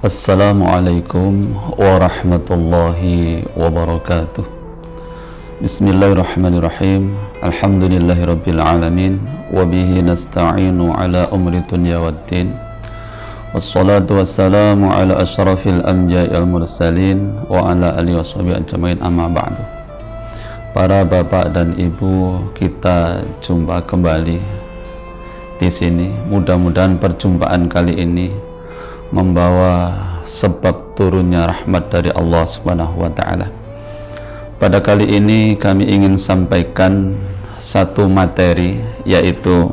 Assalamualaikum warahmatullahi wabarakatuh. Bismillahirrahmanirrahim. Alhamdulillahirabbil alamin wa bihi nasta'inu ala umri dunya waddin. Wassalatu wassalamu ala asyrafil anbiya'i wal mursalin wa ala alihi washabihi ajmain, amma ba'du. Para bapak dan ibu, kita jumpa kembali di sini. Mudah-mudahan perjumpaan kali ini membawa sebab turunnya rahmat dari Allah Subhanahu wa ta'ala. Pada kali ini kami ingin sampaikan satu materi, yaitu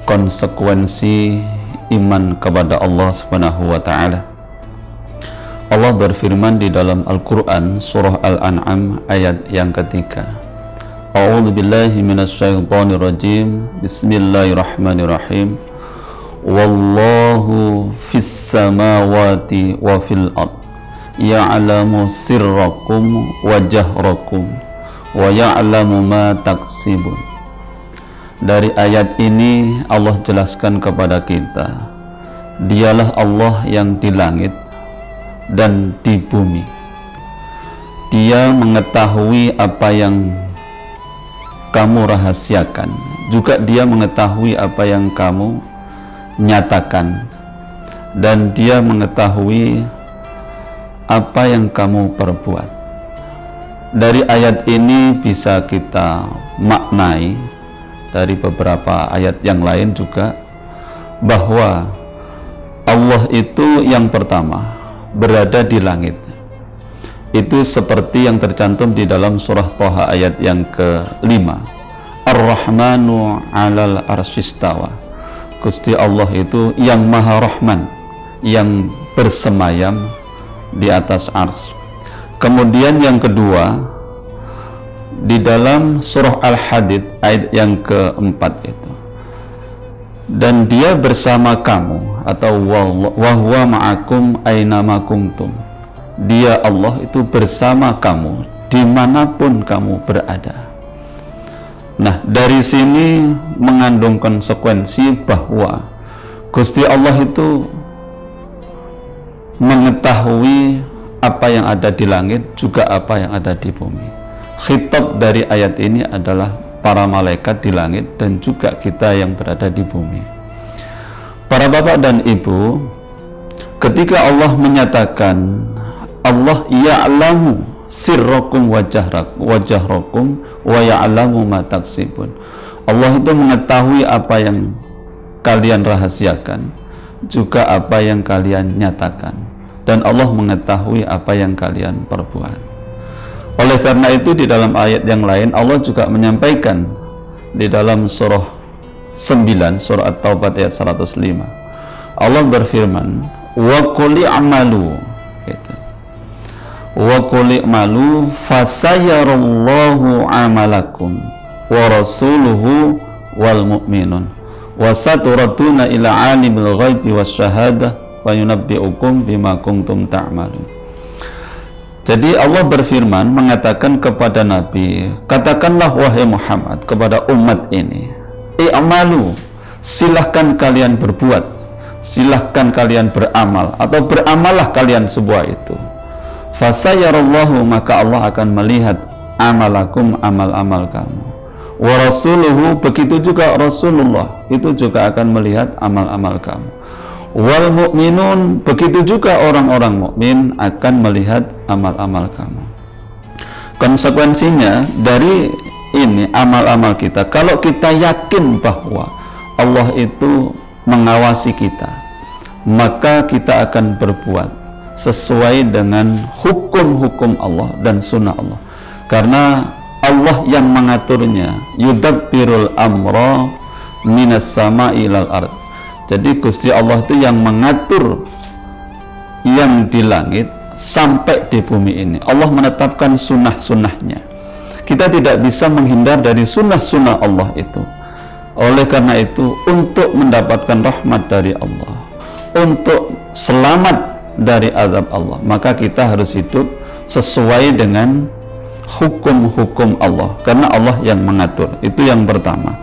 konsekuensi iman kepada Allah Subhanahu wa ta'ala. Allah berfirman di dalam Al-Quran surah Al-An'am ayat yang ketiga. A'udzu billahi minasyaitonir rajim. Bismillahirrahmanirrahim. Wallahu fis samawati wa fil ard ya'lamu sirrakum wa jahrakum wa ya'lamu ma taksibun. Dari ayat ini Allah jelaskan kepada kita, Dialah Allah yang di langit dan di bumi. Dia mengetahui apa yang kamu rahasiakan, juga Dia mengetahui apa yang kamu nyatakan, dan Dia mengetahui apa yang kamu perbuat. Dari ayat ini bisa kita maknai dari beberapa ayat yang lain juga, bahwa Allah itu yang pertama berada di langit. Itu seperti yang tercantum di dalam surah Thaha ayat yang ke-5. Ar-Rahmanu 'alal arsyistawa. Gusti Allah itu yang Maha Rahman, yang bersemayam di atas ars. Kemudian yang kedua, di dalam surah Al-Hadid ayat yang keempat itu, dan Dia bersama kamu, atau wa huwa ma'akum aynama kuntum. Dia Allah itu bersama kamu dimanapun kamu berada. Nah, dari sini mengandung konsekuensi bahwa Gusti Allah itu mengetahui apa yang ada di langit, juga apa yang ada di bumi. Khitab dari ayat ini adalah para malaikat di langit dan juga kita yang berada di bumi. Para bapak dan ibu, ketika Allah menyatakan Allah ya'lamu sirrakum wa jahrakum wa ya'lamu ma taksibun, Allah itu mengetahui apa yang kalian rahasiakan, juga apa yang kalian nyatakan, dan Allah mengetahui apa yang kalian perbuat. Oleh karena itu di dalam ayat yang lain Allah juga menyampaikan di dalam surah 9, surah At-Taubah ayat 105. Allah berfirman, wa qul i'malu, gitu. Wa qul i'malu fasayarallahu 'amalakum wa rasuluhu wal mu'minun wa saturaduna ila 'alimil ghaibi wasyahadah wa yunabbi'ukum bima kuntum ta'malun. Jadi Allah berfirman mengatakan kepada Nabi, katakanlah wahai Muhammad kepada umat ini, i'malu, silahkan kalian berbuat, silahkan kalian beramal, atau beramallah kalian sebuah itu. Fasayarallahu, maka Allah akan melihat amalakum, amal-amal kamu. Wa rasuluhu, begitu juga Rasulullah itu juga akan melihat amal-amal kamu. Wal mu'minun, begitu juga orang-orang mukmin akan melihat amal-amal kamu. Konsekuensinya dari ini amal-amal kita, kalau kita yakin bahwa Allah itu mengawasi kita, maka kita akan berbuat sesuai dengan hukum-hukum Allah dan sunnah Allah, karena Allah yang mengaturnya. Yudabbirul amra minas sama'i ilal ard. Jadi Gusti Allah itu yang mengatur yang di langit sampai di bumi ini. Allah menetapkan sunnah-sunnahnya. Kita tidak bisa menghindar dari sunnah-sunnah Allah itu. Oleh karena itu, untuk mendapatkan rahmat dari Allah, untuk selamat dari azab Allah, maka kita harus hidup sesuai dengan hukum-hukum Allah, karena Allah yang mengatur. Itu yang pertama.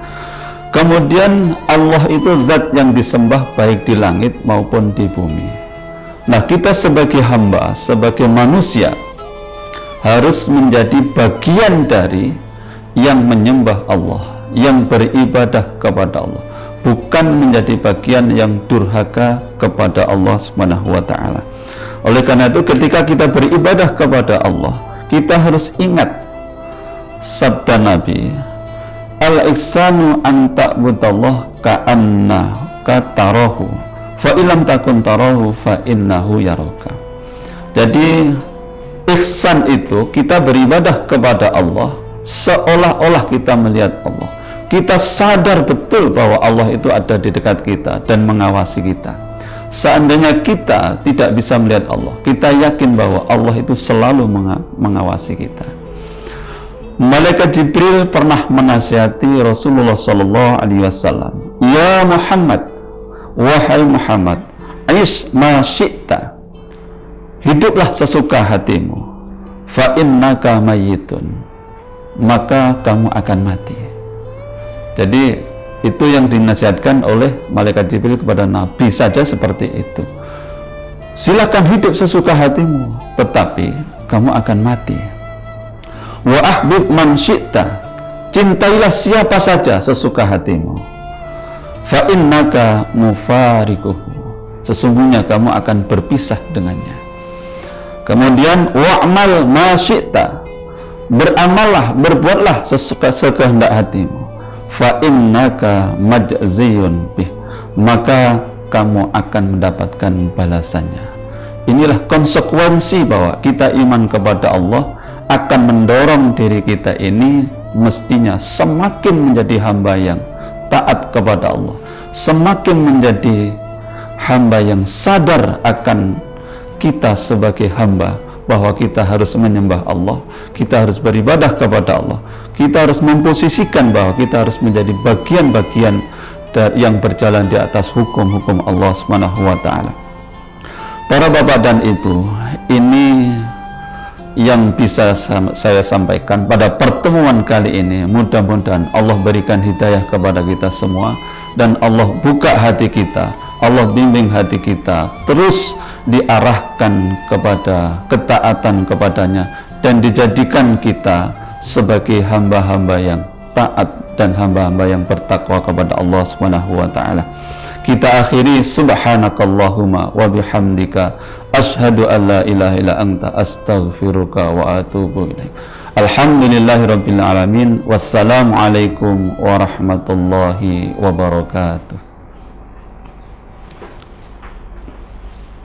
Kemudian Allah itu zat yang disembah baik di langit maupun di bumi. Nah, kita sebagai hamba, sebagai manusia harus menjadi bagian dari yang menyembah Allah, yang beribadah kepada Allah, bukan menjadi bagian yang durhaka kepada Allah Subhanahu wa ta'ala. Oleh karena itu, ketika kita beribadah kepada Allah, kita harus ingat sabda Nabi, al-ihsanu an ta'budallah ka'annaka tarahu fa illam takun tarahu fa innahu yaraka. Jadi ihsan itu kita beribadah kepada Allah seolah-olah kita melihat Allah. Kita sadar betul bahwa Allah itu ada di dekat kita dan mengawasi kita. Seandainya kita tidak bisa melihat Allah, kita yakin bahwa Allah itu selalu mengawasi kita. Malaikat Jibril pernah menasihati Rasulullah Sallallahu Alaihi Wasallam, ya Muhammad, wahai Muhammad, aish ma syi'ta, hiduplah sesuka hatimu, fa innaka mayyitun, maka kamu akan mati. Jadi itu yang dinasihatkan oleh Malaikat Jibril kepada Nabi saja seperti itu. Silakan hidup sesuka hatimu, tetapi kamu akan mati. Wa ahbib man syi'ta, cintailah siapa saja sesuka hatimu, fa innaka mufarikuhu, sesungguhnya kamu akan berpisah dengannya. Kemudian wa'mal ma syi'ta, beramallah, berbuatlah sekehendak hatimu, fa innaka majziyun bih, maka kamu akan mendapatkan balasannya. Inilah konsekuensi bahwa kita iman kepada Allah akan mendorong diri kita ini mestinya semakin menjadi hamba yang taat kepada Allah, semakin menjadi hamba yang sadar akan kita sebagai hamba, bahwa kita harus menyembah Allah, kita harus beribadah kepada Allah, kita harus memposisikan bahwa kita harus menjadi bagian-bagian yang berjalan di atas hukum-hukum Allah Subhanahu wa ta'ala. Para bapak dan ibu, ini yang bisa saya sampaikan pada pertemuan kali ini. Mudah-mudahan Allah berikan hidayah kepada kita semua, dan Allah buka hati kita, Allah bimbing hati kita terus diarahkan kepada ketaatan kepadanya, dan dijadikan kita sebagai hamba-hamba yang taat dan hamba-hamba yang bertakwa kepada Allah Subhanahu wa ta'ala. Kita akhiri, subhanakallahumma wa bihamdika asyhadu an la ilaha illa anta astaghfiruka wa atubu ilaik. Alhamdulillahirabbil alamin. Wassalamu alaikum warahmatullahi wabarakatuh.